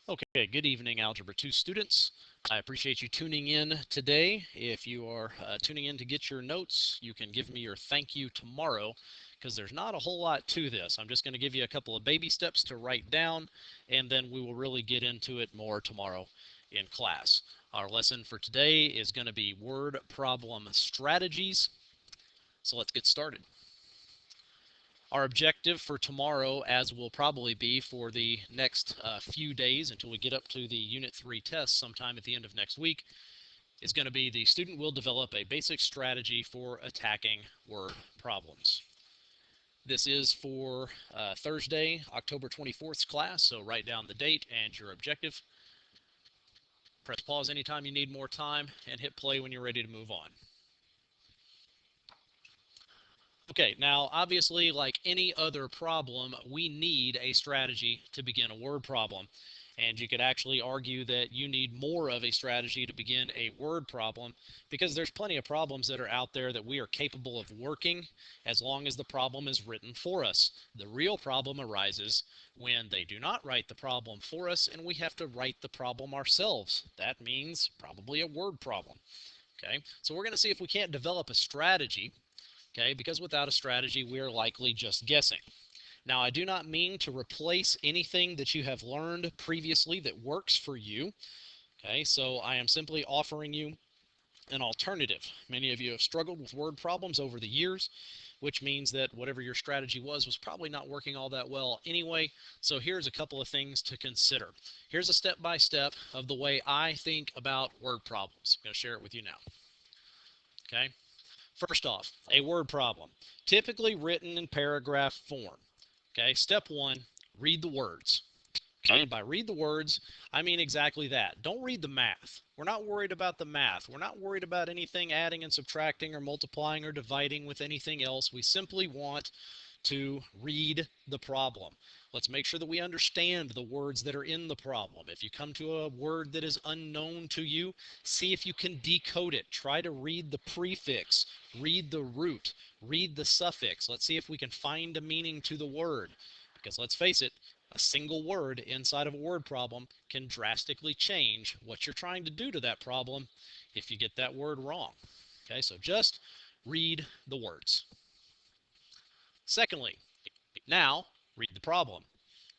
Okay, good evening, Algebra 2 students. I appreciate you tuning in today. If you are tuning in to get your notes, you can give me your thank you tomorrow because there's not a whole lot to this. I'm just going to give you a couple of baby steps to write down, and then we will really get into it more tomorrow in class. Our lesson for today is going to be word problem strategies. So let's get started. Our objective for tomorrow, as will probably be for the next few days until we get up to the Unit 3 test sometime at the end of next week, is going to be the student will develop a basic strategy for attacking word problems. This is for Thursday, October 24th class, so write down the date and your objective. Press pause anytime you need more time, and hit play when you're ready to move on. Okay, now obviously, like any other problem, we need a strategy to begin a word problem. And you could actually argue that you need more of a strategy to begin a word problem because there's plenty of problems that are out there that we are capable of working as long as the problem is written for us. The real problem arises when they do not write the problem for us and we have to write the problem ourselves. That means probably a word problem. Okay, so we're going to see if we can't develop a strategy. Okay, because without a strategy, we're likely just guessing. Now, I do not mean to replace anything that you have learned previously that works for you. Okay, so I am simply offering you an alternative. Many of you have struggled with word problems over the years, which means that whatever your strategy was probably not working all that well anyway. So here's a couple of things to consider. Here's a step-by-step of the way I think about word problems. I'm going to share it with you now. Okay. First off, a word problem, typically written in paragraph form. Okay, step one, read the words. Okay, and by read the words, I mean exactly that. Don't read the math. We're not worried about the math. We're not worried about anything adding and subtracting or multiplying or dividing with anything else. We simply want to read the problem. Let's make sure that we understand the words that are in the problem. If you come to a word that is unknown to you, see if you can decode it. Try to read the prefix, read the root, read the suffix. Let's see if we can find a meaning to the word. Because let's face it, a single word inside of a word problem can drastically change what you're trying to do to that problem if you get that word wrong. Okay, so just read the words. Secondly, now read the problem.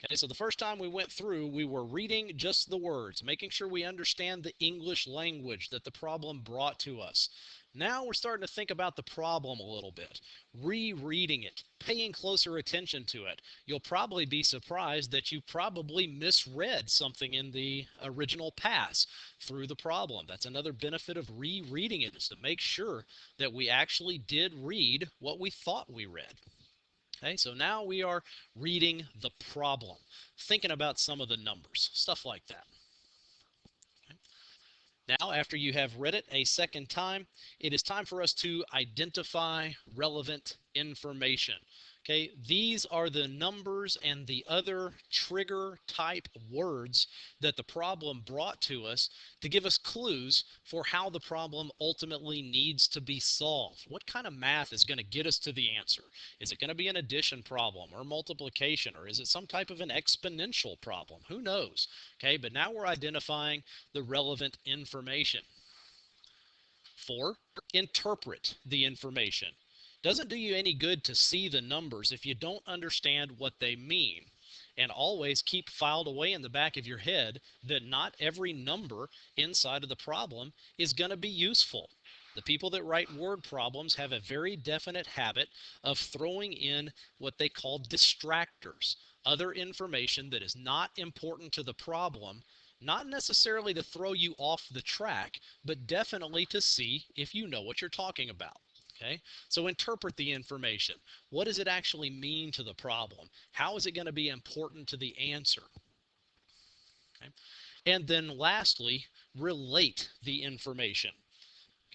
Okay, so the first time we went through, we were reading just the words, making sure we understand the English language that the problem brought to us. Now we're starting to think about the problem a little bit, rereading it, paying closer attention to it. You'll probably be surprised that you probably misread something in the original pass through the problem. That's another benefit of rereading it, is to make sure that we actually did read what we thought we read. Okay, so now we are reading the problem, thinking about some of the numbers, stuff like that. Okay. Now, after you have read it a second time, it is time for us to identify relevant information. Okay, these are the numbers and the other trigger type words that the problem brought to us to give us clues for how the problem ultimately needs to be solved. What kind of math is going to get us to the answer? Is it going to be an addition problem or multiplication, or is it some type of an exponential problem? Who knows? Okay, but now we're identifying the relevant information. 4, interpret the information. Doesn't do you any good to see the numbers if you don't understand what they mean. And always keep filed away in the back of your head that not every number inside of the problem is going to be useful. The people that write word problems have a very definite habit of throwing in what they call distractors, other information that is not important to the problem, not necessarily to throw you off the track, but definitely to see if you know what you're talking about. Okay, so interpret the information. What does it actually mean to the problem? How is it going to be important to the answer? Okay, and then lastly, relate the information.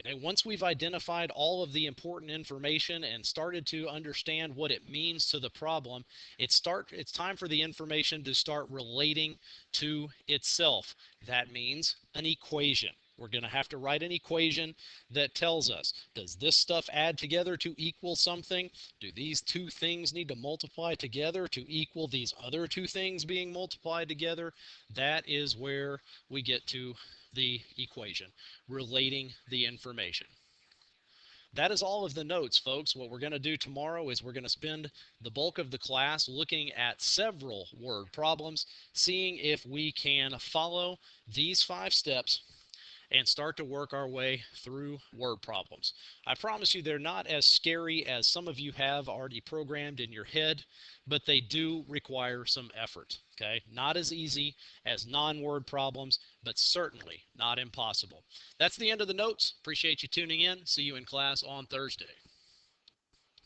Okay, once we've identified all of the important information and started to understand what it means to the problem, it's time for the information to start relating to itself. That means an equation. We're going to have to write an equation that tells us, does this stuff add together to equal something? Do these two things need to multiply together to equal these other two things being multiplied together? That is where we get to the equation, relating the information. That is all of the notes, folks. What we're going to do tomorrow is we're going to spend the bulk of the class looking at several word problems, seeing if we can follow these 5 steps and start to work our way through word problems. I promise you they're not as scary as some of you have already programmed in your head, but they do require some effort, okay? Not as easy as non-word problems, but certainly not impossible. That's the end of the notes. Appreciate you tuning in. See you in class on Thursday.